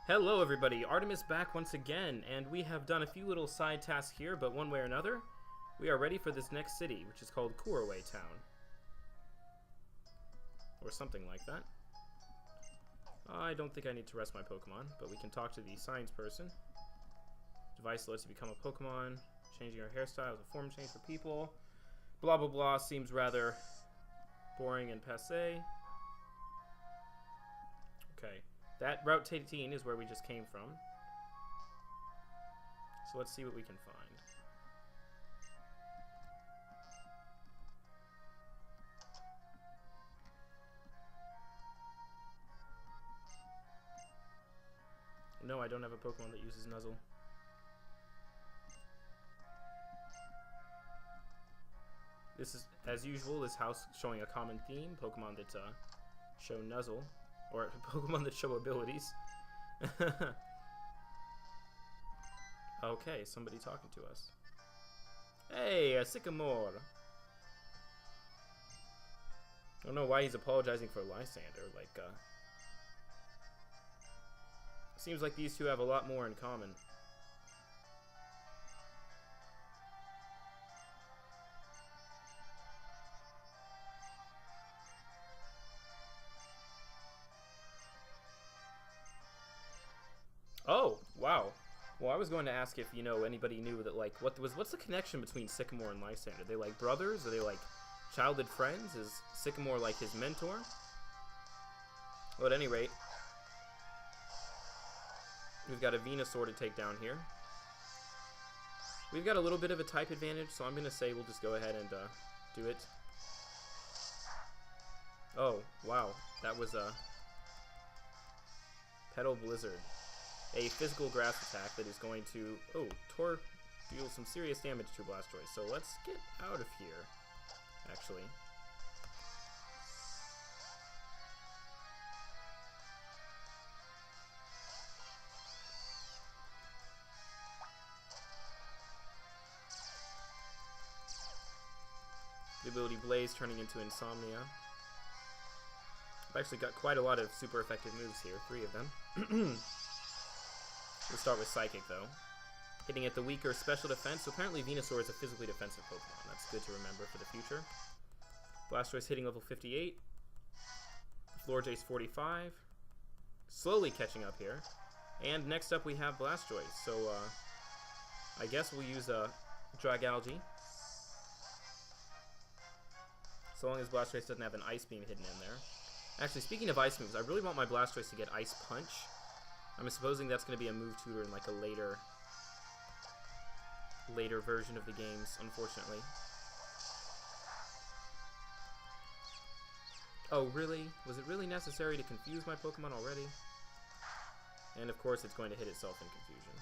Hello everybody, Artemiis back once again, and we have done a few little side tasks here, but one way or another, we are ready for this next city, which is called Couriway Town. Or something like that. I don't think I need to rest my Pokemon, but we can talk to the science person. Device lets you become a Pokemon, changing our hairstyle is a form change for people. Blah blah blah seems rather boring and passé. Okay. That Route 18 is where we just came from. So let's see what we can find. No, I don't have a Pokemon that uses Nuzzle. This is, as usual, this house showing a common theme. Pokemon that show Nuzzle. Or Pokemon that show abilities. Okay, somebody talking to us. Hey, a Sycamore! I don't know why he's apologizing for Lysander. Like, seems like these two have a lot more in common. Oh, wow. Well, I was going to ask if, anybody knew that, like, what's the connection between Sycamore and Lysander? Are they, like, brothers? Are they, like, childhood friends? Is Sycamore, like, his mentor? Well, at any rate, we've got a Venusaur to take down here. We've got a little bit of a type advantage, so I'm going to say we'll just go ahead and do it. Oh, wow. That was a Petal Blizzard. A physical grass attack that is going to, deal some serious damage to Blastoise. So let's get out of here, actually. The ability Blaze turning into Insomnia. I've actually got quite a lot of super effective moves here, 3 of them. We'll start with Psychic, though. Hitting at the weaker special defense, so apparently Venusaur is a physically defensive Pokemon. That's good to remember for the future. Blastoise hitting level 58. Florjace 45. Slowly catching up here. And next up we have Blastoise, so I guess we'll use Dragalge. So long as Blastoise doesn't have an Ice Beam hidden in there. Actually, speaking of Ice moves, I really want my Blastoise to get Ice Punch. I'm supposing that's going to be a move tutor in like a later version of the games, unfortunately. Oh, really? Was it really necessary to confuse my Pokemon already? And of course it's going to hit itself in confusion.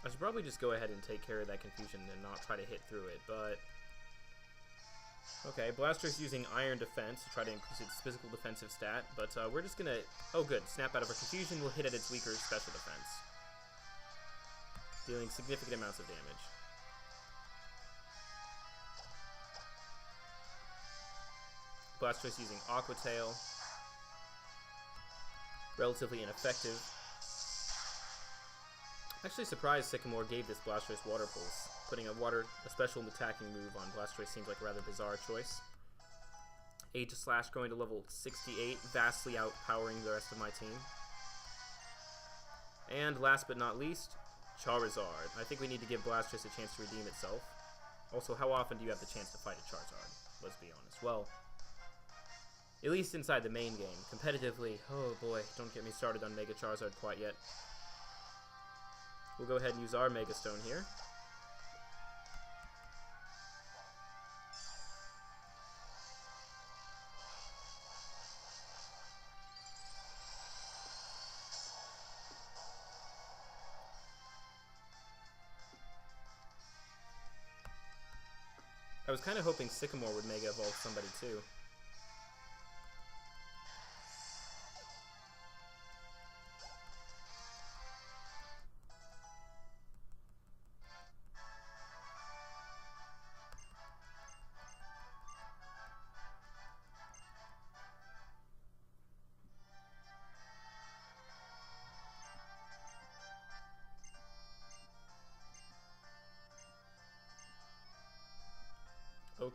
I should probably just go ahead and take care of that confusion and not try to hit through it, but... Okay, Blastoise using Iron Defense to try to increase its physical defensive stat, but we're just gonna... Oh good, snap out of our confusion will hit at its weaker special defense, dealing significant amounts of damage. Blastoise using Aqua Tail. Relatively ineffective. I'm actually surprised Sycamore gave this Blastoise Water Pulse. Putting a special attacking move on Blastoise seems like a rather bizarre choice. Slash going to level 68, vastly outpowering the rest of my team. And last but not least, Charizard. I think we need to give Blastoise a chance to redeem itself. Also, how often do you have the chance to fight a Charizard? Let's be honest. Well, at least inside the main game. Competitively, oh boy, don't get me started on Mega Charizard quite yet. We'll go ahead and use our Mega Stone here. I was kind of hoping Sycamore would Mega Evolve somebody too.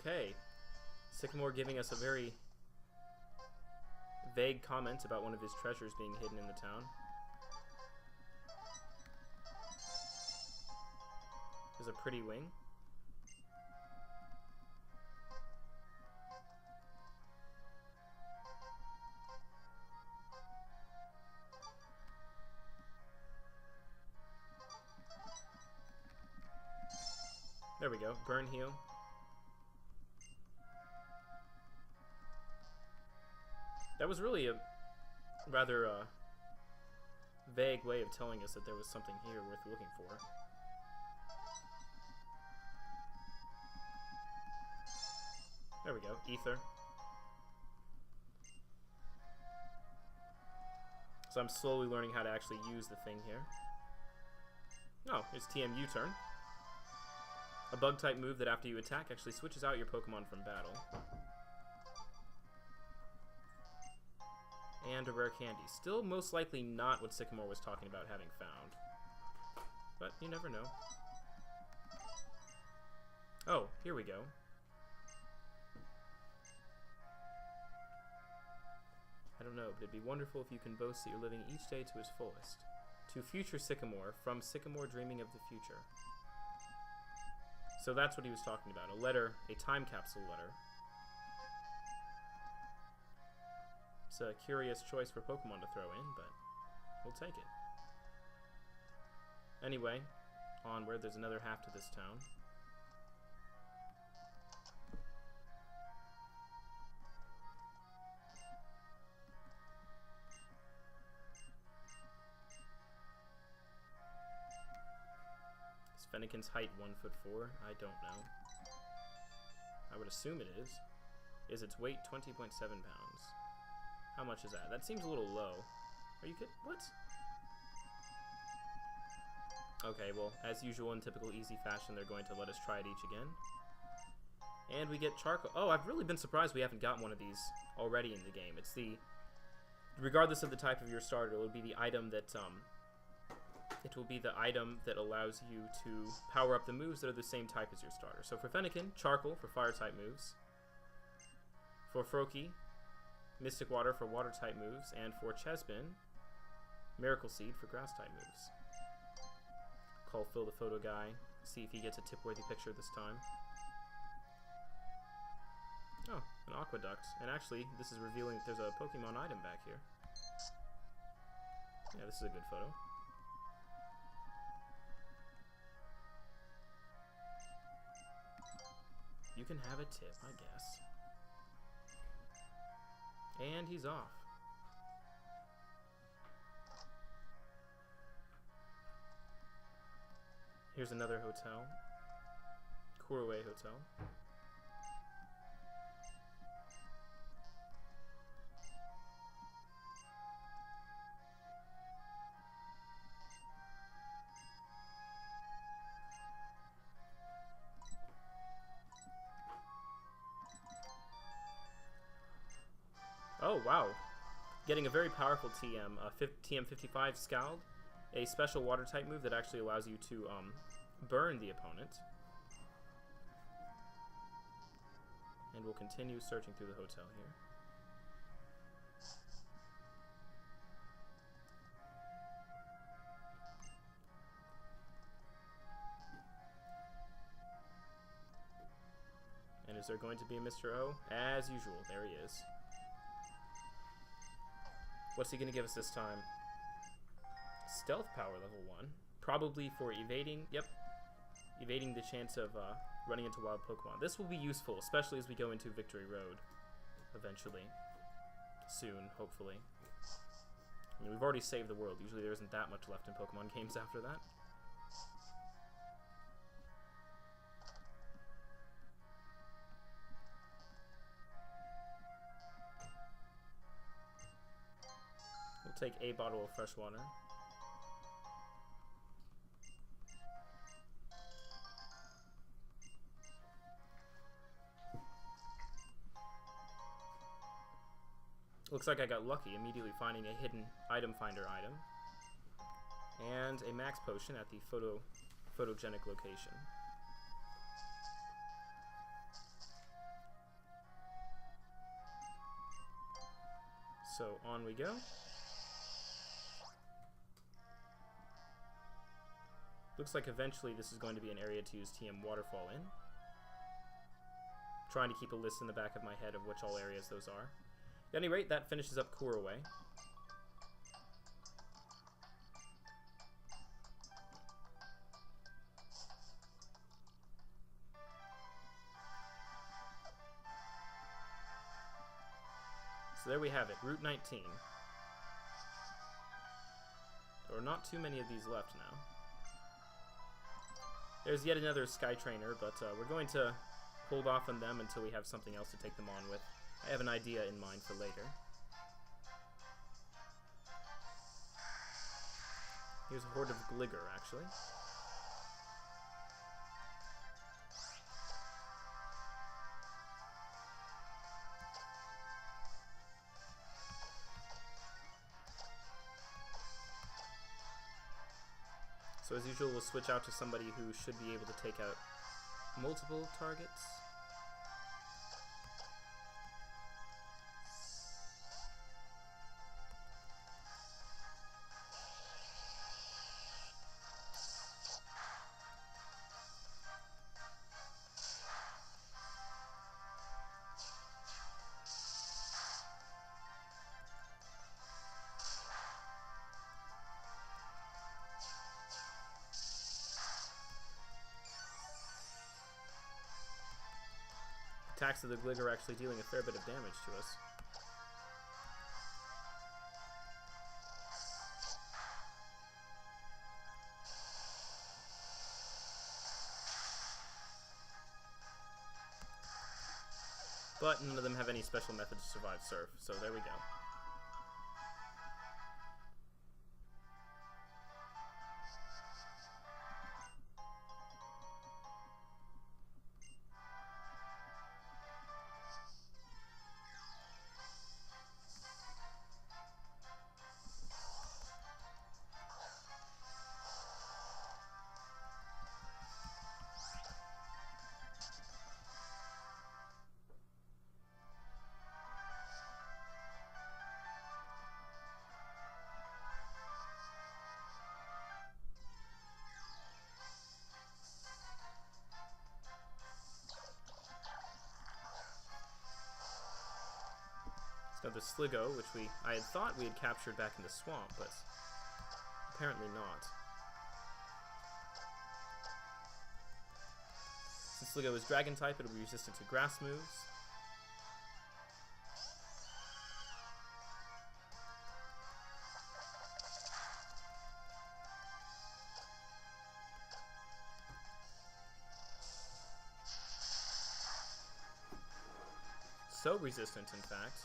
Okay. Sycamore giving us a very vague comment about one of his treasures being hidden in the town. There's a pretty wing. There we go. Burn heal. That was really a rather vague way of telling us that there was something here worth looking for. There we go. Ether. So I'm slowly learning how to actually use the thing here. Oh, it's TMU turn. A bug-type move that after you attack actually switches out your Pokemon from battle. And a rare candy. Still most likely not what Sycamore was talking about having found. But you never know. Oh, here we go. I don't know, but it'd be wonderful if you can boast that you're living each day to its fullest. To future Sycamore, from Sycamore dreaming of the future. So that's what he was talking about. A letter, a time capsule letter. It's a curious choice for Pokemon to throw in, but we'll take it. Anyway, onward, there's another half to this town. Is Fennekin's height 1'4"? I don't know. I would assume it is. Is its weight 20.7 pounds? How much is that? That seems a little low. Are you kidding? What? Okay, well, as usual in typical easy fashion, they're going to let us try it each again. And we get charcoal. Oh, I've really been surprised we haven't gotten one of these already in the game. It's the... Regardless of the type of your starter, it will be the item that, it will be the item that allows you to power up the moves that are the same type as your starter. So for Fennekin, charcoal for fire-type moves. For Froakie, Mystic Water for water-type moves, and for Chespin, Miracle Seed for grass-type moves. Call Phil the photo guy, see if he gets a tip-worthy picture this time. Oh, an Aqueduct. And actually, this is revealing that there's a Pokemon item back here. Yeah, this is a good photo. You can have a tip, I guess. And he's off. Here's another hotel. Couriway Hotel. Oh, wow. Getting a very powerful TM, TM55 Scald, a special water-type move that actually allows you to burn the opponent. And we'll continue searching through the hotel here. And is there going to be a Mr. O? As usual, there he is. What's he going to give us this time? Stealth power level 1. Probably for evading. Yep. Evading the chance of running into wild Pokemon. This will be useful, especially as we go into Victory Road. Eventually. Soon, hopefully. I mean, we've already saved the world. Usually there isn't that much left in Pokemon games after that. We'll take a bottle of fresh water. Looks like I got lucky, immediately finding a hidden item finder item. And a max potion at the photogenic location. So on we go. Looks like eventually this is going to be an area to use TM Waterfall in. Trying to keep a list in the back of my head of which all areas those are. At any rate, that finishes up Couriway. So there we have it, Route 19. There are not too many of these left now. There's yet another Sky Trainer, but we're going to hold off on them until we have something else to take them on with. I have an idea in mind for later. Here's a horde of Gligger, actually. So as usual, we'll switch out to somebody who should be able to take out multiple targets. Attacks of the Gligger are actually dealing a fair bit of damage to us. But none of them have any special method to survive Surf, so there we go. Now the Sliggo, which I had thought we had captured back in the swamp, but apparently not. Since Sliggo is Dragon type, it will be resistant to grass moves. So resistant, in fact,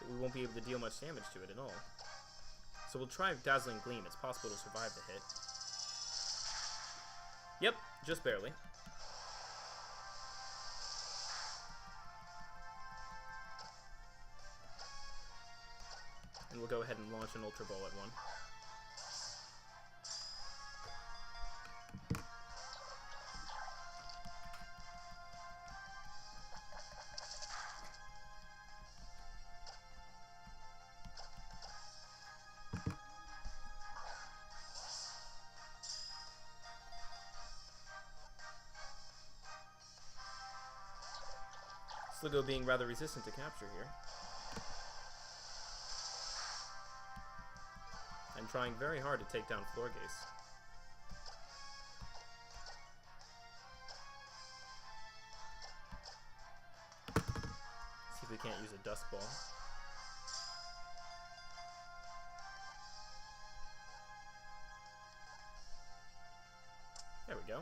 that we won't be able to deal much damage to it at all. So we'll try Dazzling Gleam. It's possible to survive the hit. Yep, just barely. And we'll go ahead and launch an Ultra Ball at one. Sliggo being rather resistant to capture here. And trying very hard to take down Florges. See if we can't use a Dust Ball. There we go.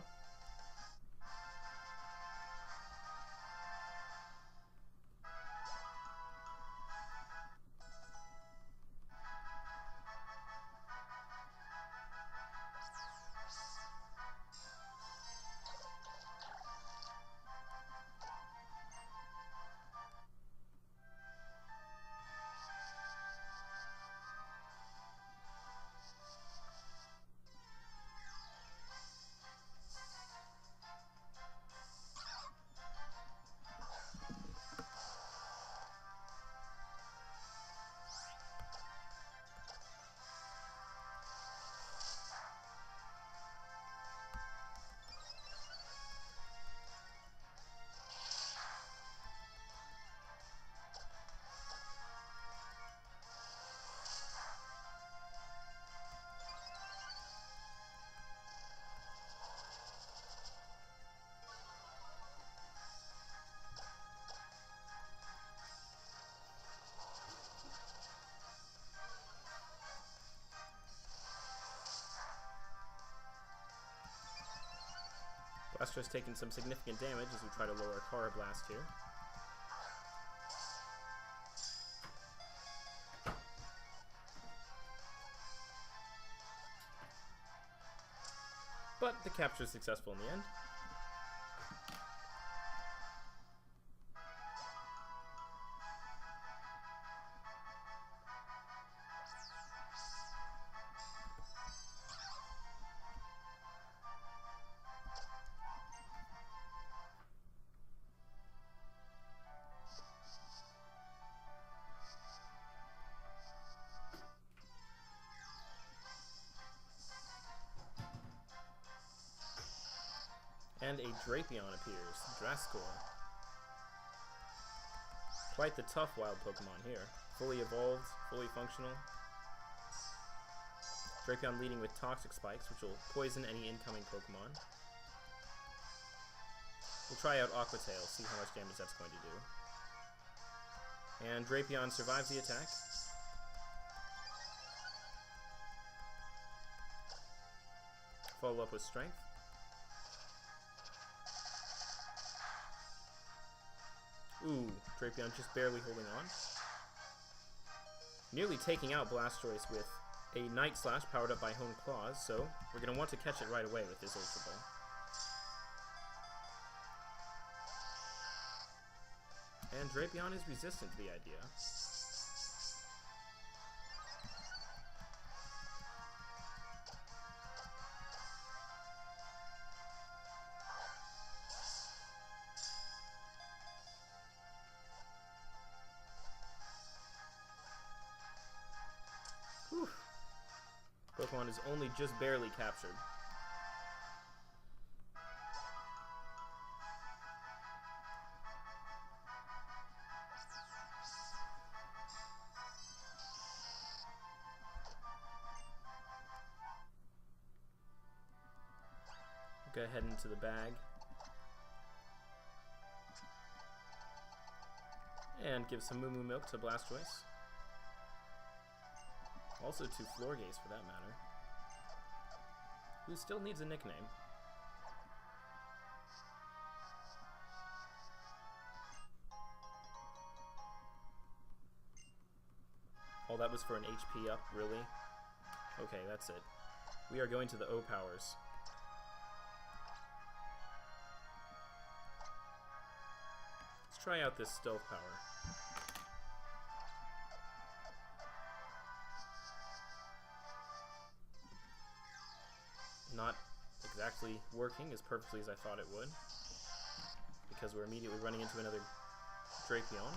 Blastoise taking some significant damage as we try to lower Karrablast here. But the capture is successful in the end. And a Drapion appears. Drascore. Quite the tough wild Pokemon here. Fully evolved, fully functional. Drapion leading with Toxic Spikes, which will poison any incoming Pokemon. We'll try out Aqua Tail, see how much damage that's going to do. And Drapion survives the attack. Follow up with Strength. Ooh, Drapion just barely holding on. Nearly taking out Blastoise with a Night Slash powered up by Hone Claws, so we're going to want to catch it right away with this Ultra Ball. And Drapion is resistant to the idea. Whew. Pokemon is only just barely captured. Go ahead into the bag. And give some Moo Moo Milk to Blastoise. Also to Florgaze for that matter. Who still needs a nickname. Oh, that was for an HP up, really? Okay, that's it. We are going to the O powers. Let's try out this Stealth power. Not exactly working as perfectly as I thought it would, because we're immediately running into another Drapion.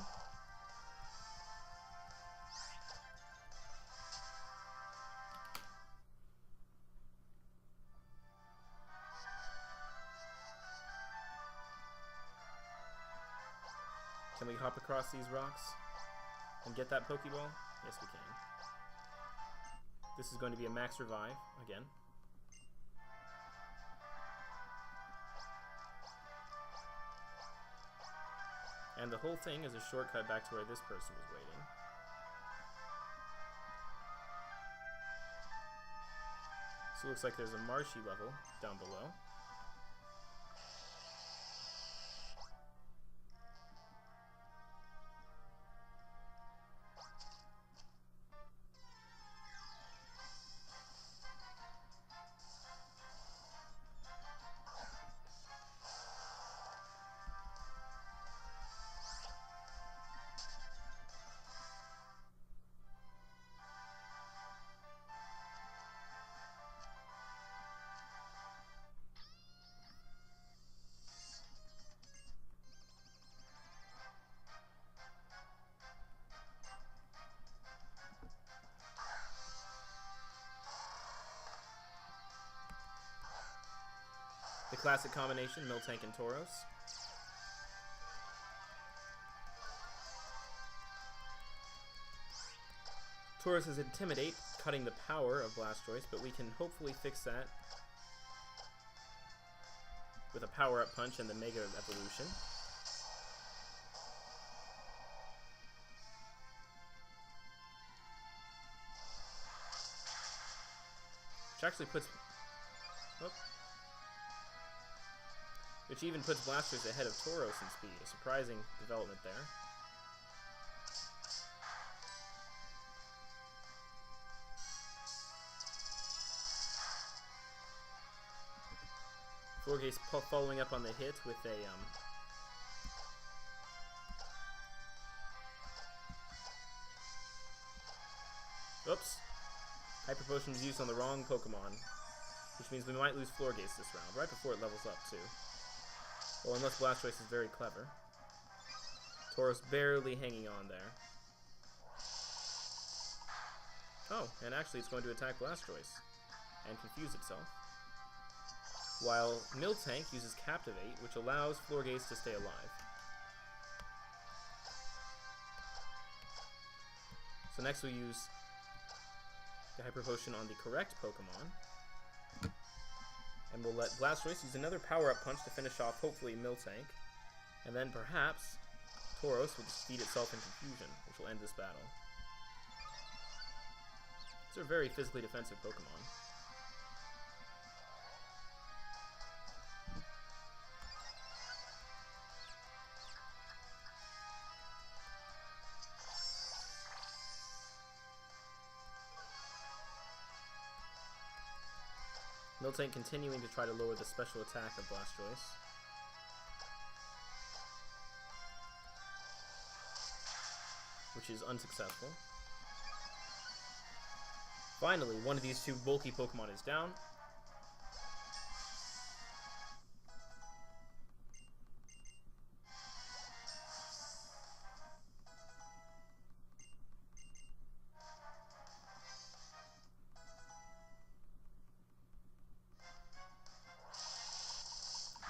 Can we hop across these rocks and get that Pokeball? Yes, we can. This is going to be a max revive again. And the whole thing is a shortcut back to where this person was waiting. So it looks like there's a marshy level down below. The classic combination, Miltank and Tauros. Tauros is Intimidate, cutting the power of Blastoise, but we can hopefully fix that with a power-up punch and the Mega Evolution. Which actually puts... Oh. which even puts Blastoise ahead of Tauros in speed. A surprising development there. Florges following up on the hit with a oops. Hyper Potion was used on the wrong Pokemon, which means we might lose Florges this round, right before it levels up, too. Well, unless Blastoise is very clever. Tauros barely hanging on there. Oh, and actually it's going to attack Blastoise and confuse itself. While Miltank uses Captivate, which allows Florges to stay alive. So next we'll use the Hyper Potion on the correct Pokemon. And we'll let Blastoise use another Power-Up Punch to finish off, hopefully, Miltank. And then perhaps Tauros will defeat itself in confusion, which will end this battle. These are very physically defensive Pokemon. Miltank continuing to try to lower the special attack of Blastoise. Which is unsuccessful. Finally, one of these two bulky Pokemon is down.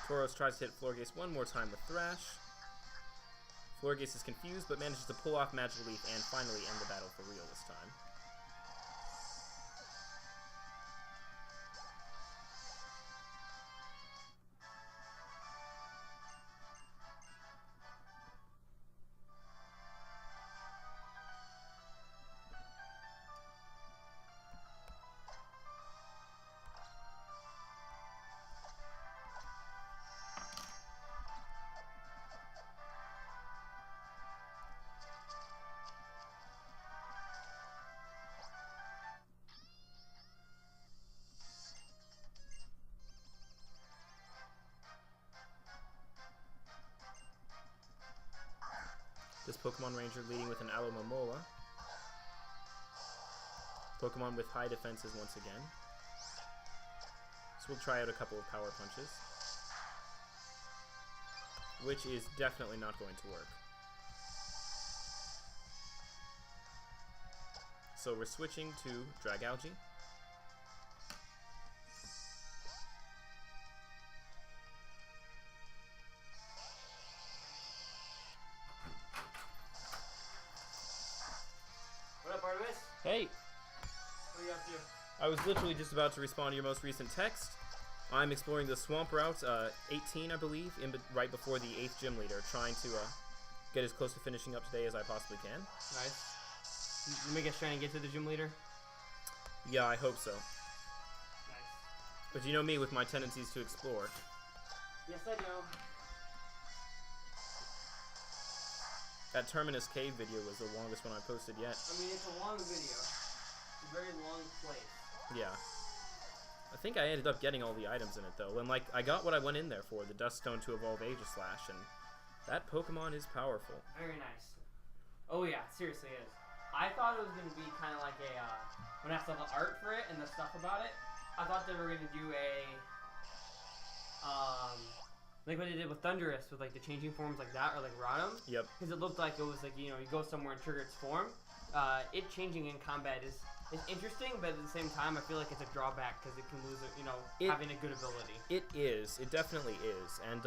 Tauros tries to hit Florges one more time with Thrash. Florges is confused, but manages to pull off Magical Leaf and finally end the battle for real this time. This Pokemon Ranger leading with an Alomomola. Pokemon with high defenses once again. So we'll try out a couple of Power Punches. Which is definitely not going to work. So we're switching to Dragalge. Hey! What are you up to? I was literally just about to respond to your most recent text. I'm exploring the Swamp Route 18, I believe, right before the 8th Gym Leader, trying to get as close to finishing up today as I possibly can. Nice. You make us trying to get to the Gym Leader? Yeah, I hope so. Nice. But you know me with my tendencies to explore. Yes, I know. That Terminus Cave video was the longest one I posted yet. I mean, it's a long video. It's a very long place. Yeah. I think I ended up getting all the items in it, though. And, like, I got what I went in there for, the Dust Stone to evolve Aegislash, and that Pokemon is powerful. Very nice. Oh, yeah, seriously is. I thought it was going to be kind of like a, when I saw the art for it and the stuff about it, I thought they were going to do a, like what they did with Thundurus, with like the changing forms like that, or like Rotom. Yep. Because it looked like it was like, you know, you go somewhere and trigger its form. It changing in combat is interesting, but at the same time, I feel like it's a drawback because it can lose, you know, having a good ability. It is. It definitely is. And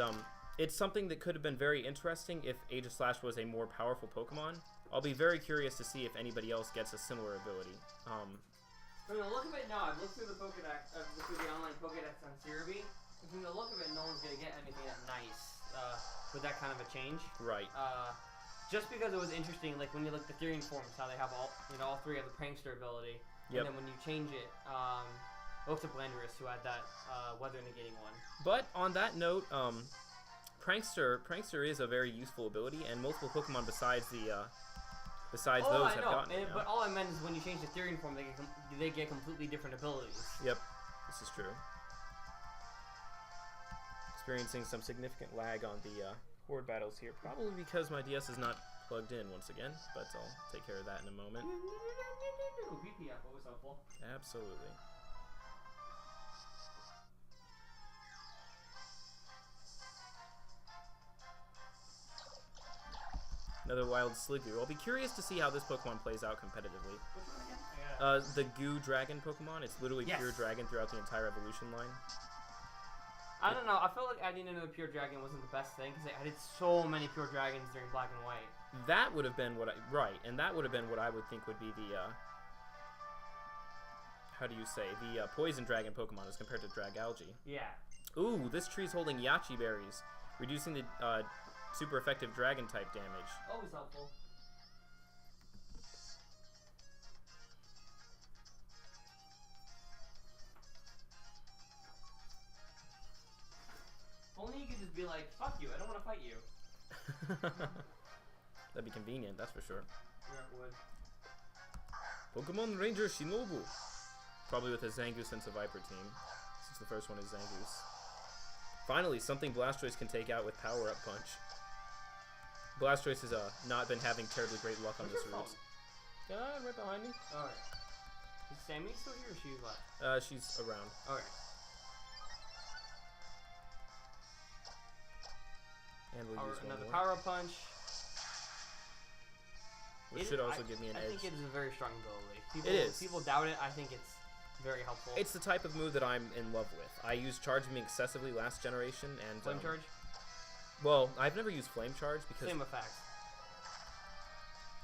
it's something that could have been very interesting if Aegislash was a more powerful Pokemon. I'll be very curious to see if anybody else gets a similar ability. From the look of it, no. I've looked through the Pokedex, through the online Pokedex on Cerebi. From the look of it, no one's going to get anything that nice with that kind of a change. Right. Just because it was interesting, like when you look at the Therian forms, how they have all, you know, all three have the Prankster ability. Yep. And then when you change it, Oaks of Blandurus, who had that weather negating one. But on that note, Prankster is a very useful ability, and multiple Pokemon besides those have gotten it. But all I meant is when you change the Therian form, they get completely different abilities. Yep, this is true. Experiencing some significant lag on the Horde battles here, probably because my DS is not plugged in once again, but I'll take care of that in a moment. VPF, always helpful. Absolutely. Another wild Sliggo. I'll be curious to see how this Pokemon plays out competitively. Which one again? The Goo Dragon Pokemon. It's literally pure dragon throughout the entire evolution line. I don't know. I felt like adding another pure dragon wasn't the best thing because they added so many pure dragons during Black and White. That would have been what and that would have been what I would think would be the how do you say, the poison dragon Pokemon as compared to Dragalge. Yeah. Ooh, this tree's holding Yachi berries, reducing the super effective dragon type damage. Always helpful. If only you could just be like, fuck you, I don't want to fight you. That'd be convenient, that's for sure. Yeah, it would. Pokemon Ranger Shinobu. Probably with a Zangoose and a Viper team, since the first one is Zangoose. Finally, something Blastoise can take out with Power Up Punch. Blastoise has not been having terribly great luck on this route. Right behind me. Alright. Is Sammy still here or she's left? She's around. Alright. And we'll use another one more. Power Up Punch. Which should also give me an edge. I think it is a very strong ability. It is. People doubt it. I think it's very helpful. It's the type of move that I'm in love with. I used Charge Beam excessively last generation, and Flame Charge? Well, I've never used Flame Charge because... Same effect.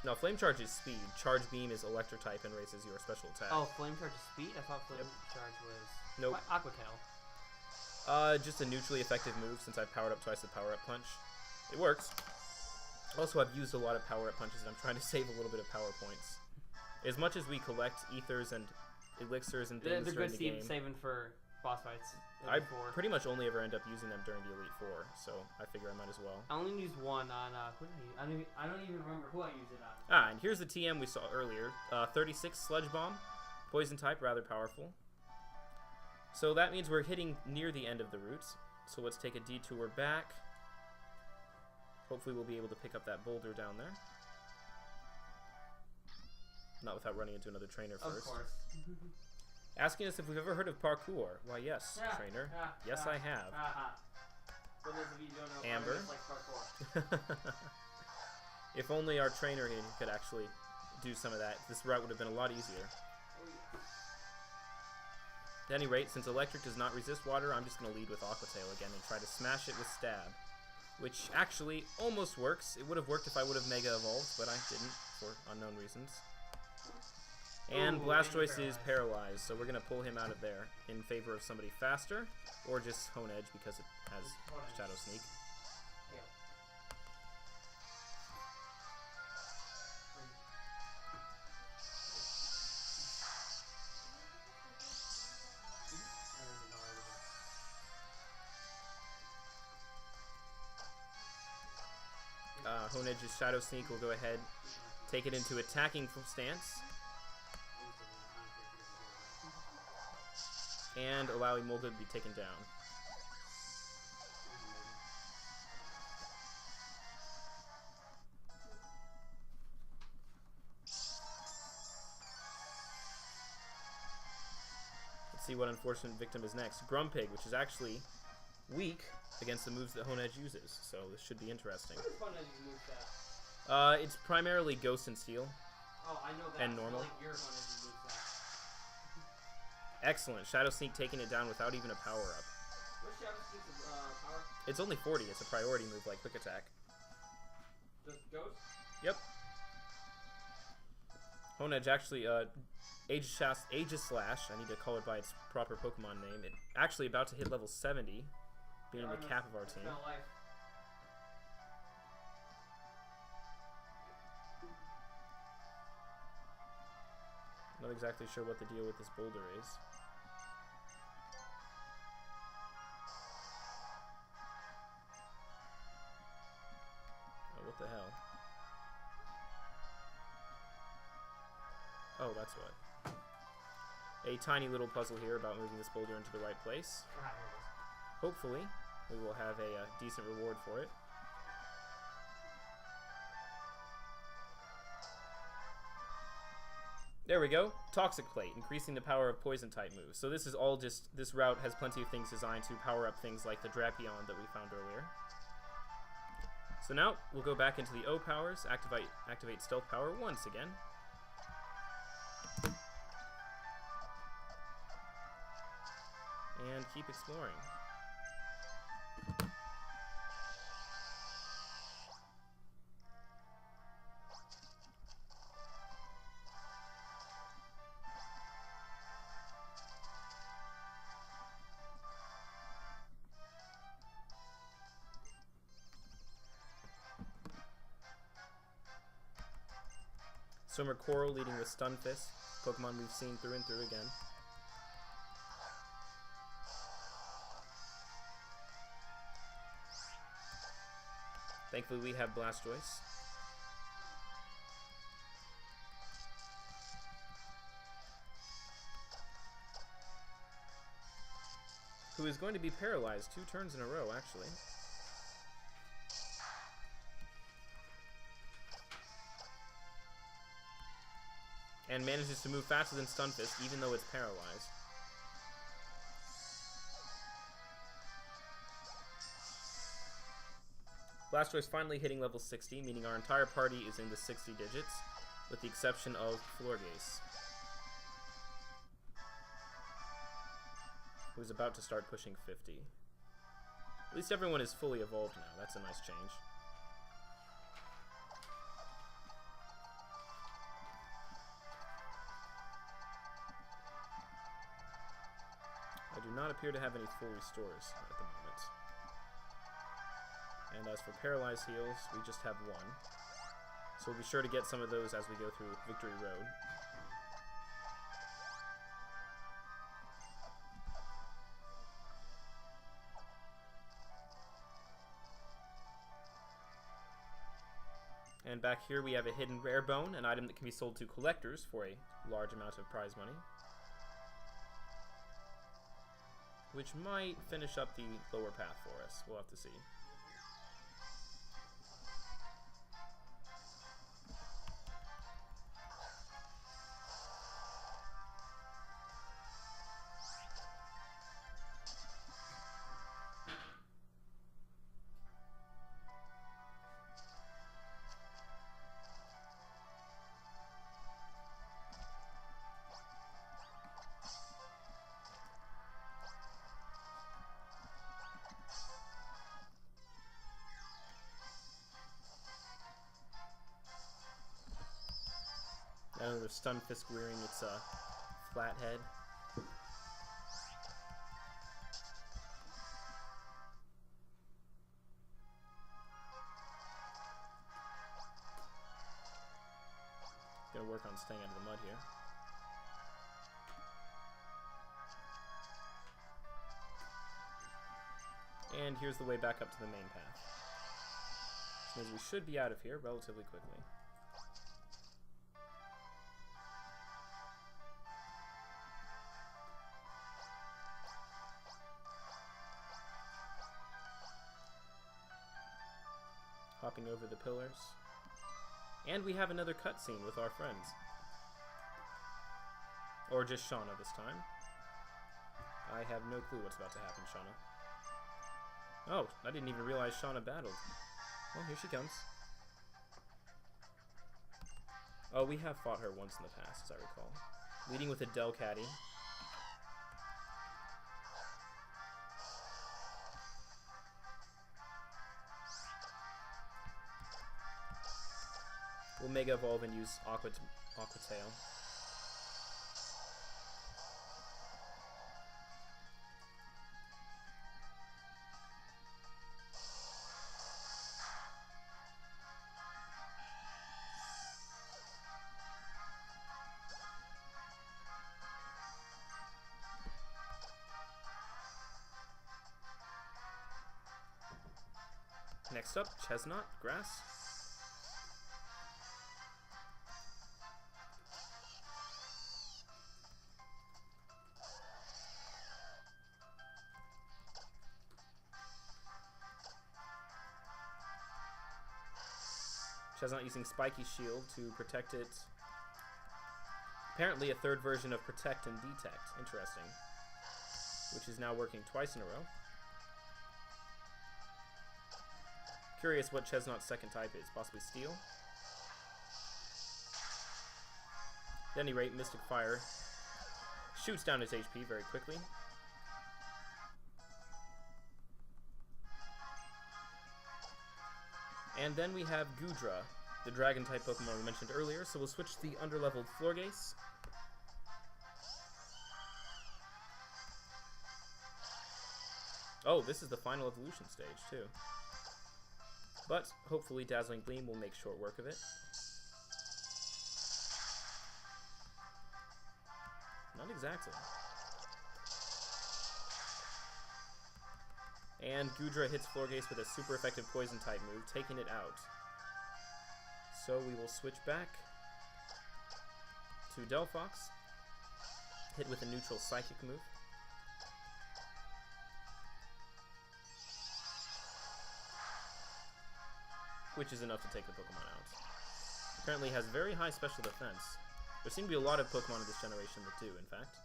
No, Flame Charge is speed. Charge Beam is Electric type and raises your special attack. Oh, Flame Charge is speed? I thought Flame Charge was... Nope. Aqua Tail. Just a neutrally effective move since I've powered up twice with Power Up Punch. It works. Also, I've used a lot of Power Up Punches, and I'm trying to save a little bit of power points. As much as we collect Ethers and Elixirs and things they're during good the game, saving for boss fights. I pretty much only ever end up using them during the Elite Four, so I figure I might as well. I only used one on, who did I don't even remember who I used it on. Ah, and here's the TM we saw earlier. 36 Sludge Bomb, Poison type, rather powerful. So that means we're hitting near the end of the route. So let's take a detour back. Hopefully we'll be able to pick up that boulder down there. Not without running into another trainer first. Of course. Asking us if we've ever heard of parkour. Why, yes, trainer. Yes, I have. For those of you who don't know, Amber. Like parkour. If only our trainer here could actually do some of that. This route would have been a lot easier. At any rate, since Electric does not resist water, I'm just going to lead with Aqua Tail again and try to smash it with Stab. Which actually almost works. It would have worked if I would have Mega Evolved, but I didn't for unknown reasons. And Blastoise is paralyzed, so we're going to pull him out of there in favor of somebody faster, or just Hone Edge because it has Shadow Sneak. Hone Edge's Shadow Sneak will go ahead, take it into attacking stance, and allow Emolga to be taken down. Let's see what unfortunate victim is next. Grumpig, which is actually weak against the moves that Hone Edge uses, so this should be interesting. What is Hone Edge's moveset? It's primarily Ghost and Steel. Oh, I know that. And normal. Like your Hone Edge's moveset. Excellent. Shadow Sneak taking it down without even a power-up. What's Shadow Sneak's power? It's only 40. It's a priority move like Quick Attack. Just Ghost? Yep. Hone Edge actually, Aegis Slash, I need to call it by its proper Pokemon name. It's actually about to hit level 70, being the cap of our team. Not exactly sure what the deal with this boulder is. that's what. A tiny little puzzle here about moving this boulder into the right place. Ah, here it is. Hopefully, we will have a decent reward for it. There we go. Toxic Plate, increasing the power of poison-type moves. So this is all just, this route has plenty of things designed to power up things like the Drapion that we found earlier. So now, we'll go back into the O powers, activate Stealth Power once again. And keep exploring. Swimmer Coral leading with Stunfisk, Pokemon we've seen through and through again. Thankfully we have Blastoise. Who is going to be paralyzed 2 turns in a row, actually. And manages to move faster than Stunfisk, even though it's paralyzed. Blastoise finally hitting level 60, meaning our entire party is in the 60 digits, with the exception of Florges, who's about to start pushing 50. At least everyone is fully evolved now. That's a nice change. I do not appear to have any full restores at the moment. And as for Paralyzed Heals, we just have 1. So we'll be sure to get some of those as we go through Victory Road. And back here we have a hidden rare bone, an item that can be sold to collectors for a large amount of prize money, which might finish up the lower path for us. We'll have to see. Another Stunfisk rearing its flat head. Gonna work on staying out of the mud here. And here's the way back up to the main path. Which means we should be out of here relatively quickly. Hopping over the pillars. And we have another cutscene with our friends. Or just Shauna this time. I have no clue what's about to happen, Shauna. Oh, I didn't even realize Shauna battled. Well, here she comes. Oh, we have fought her once in the past, as I recall. Leading with a Delcatty. We'll Mega Evolve and use Aqua Tail. Next up, Chestnut, Grass. Chaz not using Spiky Shield to protect it. Apparently a third version of Protect and Detect. Interesting. Which is now working twice in a row. Curious what Chesnut's second type is. Possibly Steel? At any rate, Mystic Fire shoots down his HP very quickly. And then we have Goodra, the Dragon-type Pokemon we mentioned earlier, so we'll switch to the underleveled Florges. Oh, this is the final evolution stage, too. But, hopefully Dazzling Gleam will make short work of it. Not exactly. And Goodra hits Florges with a super effective Poison-type move, taking it out. So we will switch back to Delphox, hit with a neutral Psychic move. Which is enough to take the Pokemon out. Apparently has very high special defense. There seem to be a lot of Pokemon in this generation that do, in fact.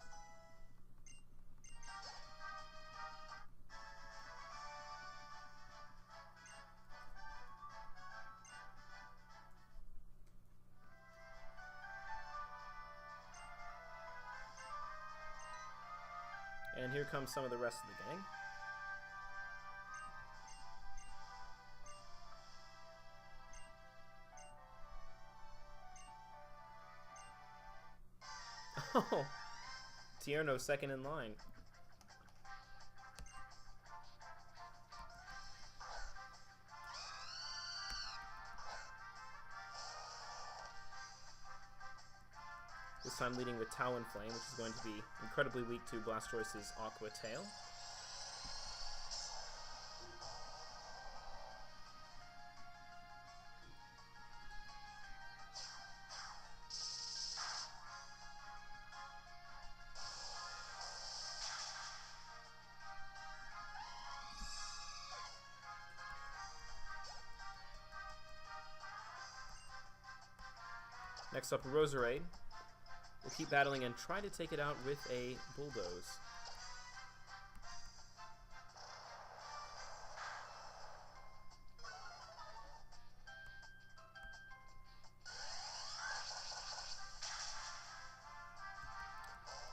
And here comes some of the rest of the gang. Oh, Tierno second in line. This time leading with Talonflame, which is going to be incredibly weak to Blastoise's Aqua Tail. Next up, Roserade. We'll keep battling and try to take it out with a Bulldoze.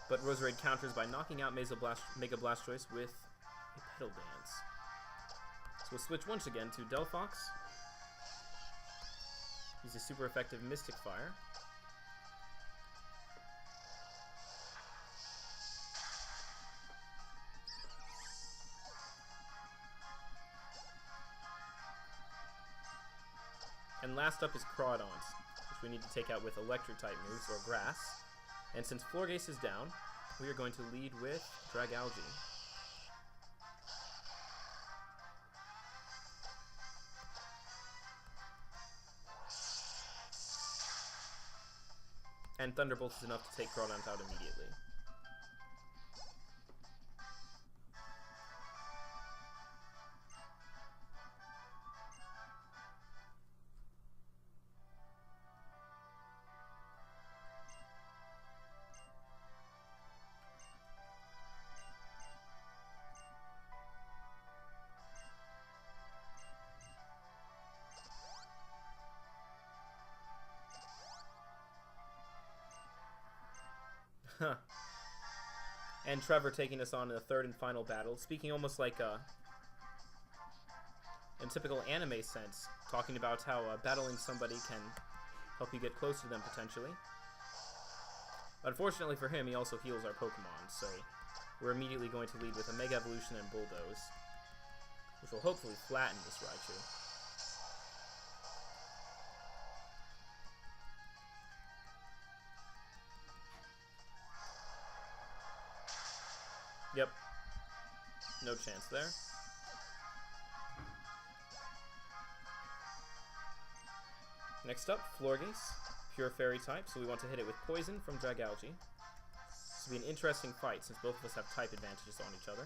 But Roserade counters by knocking out Mega Blastoise with a Petal Dance. So we'll switch once again to Delphox. Use a super effective Mystic Fire. And last up is Crawdaunt, which we need to take out with Electric-type moves, or Grass. And since Florges is down, we are going to lead with Dragalge. And Thunderbolt is enough to take Crawdaunt out immediately. And Trevor taking us on in the third and final battle, speaking almost like in typical anime sense, talking about how battling somebody can help you get close to them potentially. Unfortunately for him, he also heals our Pokemon, so we're immediately going to lead with a Mega Evolution and Bulldoze, which will hopefully flatten this Raichu. Yep. No chance there. Next up, Florges. Pure Fairy type, so we want to hit it with Poison from Dragalge. This will be an interesting fight since both of us have type advantages on each other.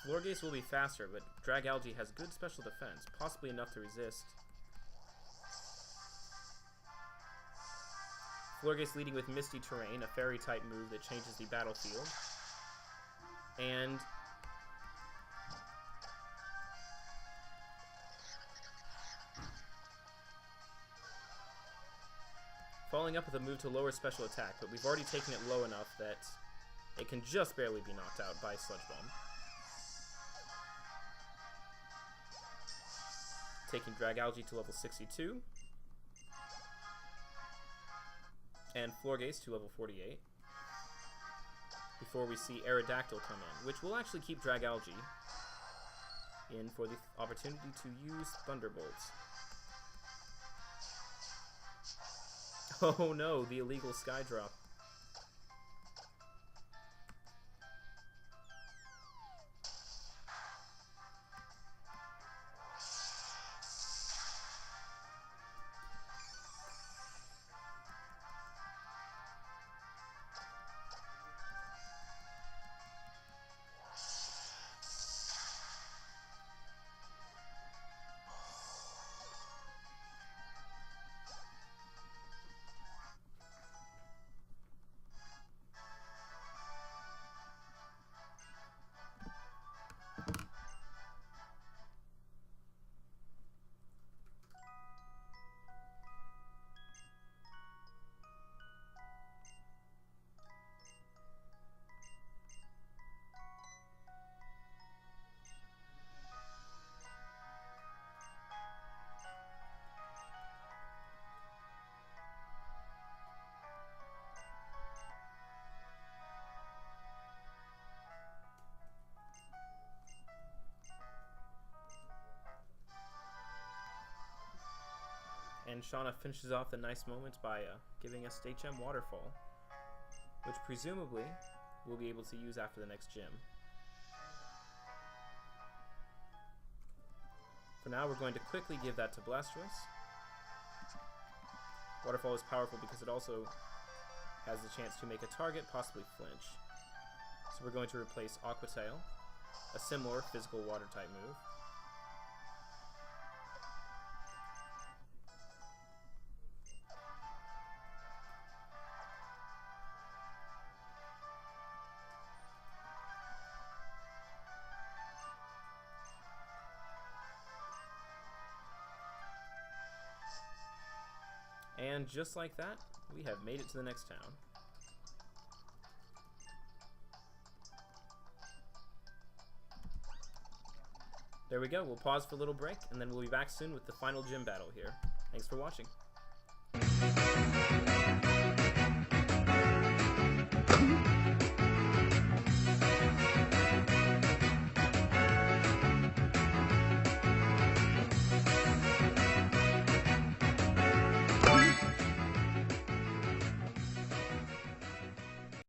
Florges will be faster, but Dragalge has good special defense, possibly enough to resist. Florges leading with Misty Terrain, a fairy-type move that changes the battlefield. And following up with a move to lower special attack, but we've already taken it low enough that it can just barely be knocked out by Sludge Bomb. Taking Dragalge to level 62. And Florges to level 48. Before we see Aerodactyl come in, which will actually keep Dragalge in for the opportunity to use Thunderbolts. Oh no, the illegal Sky Drop. And Shauna finishes off the nice moments by giving us State Gem Waterfall, which presumably we'll be able to use after the next gym. For now, we're going to quickly give that to Blastoise. Waterfall is powerful because it also has the chance to make a target possibly flinch. So we're going to replace Aqua Tail, a similar physical water type move. And just like that, we have made it to the next town. There we go. We'll pause for a little break, and then we'll be back soon with the final gym battle here. Thanks for watching.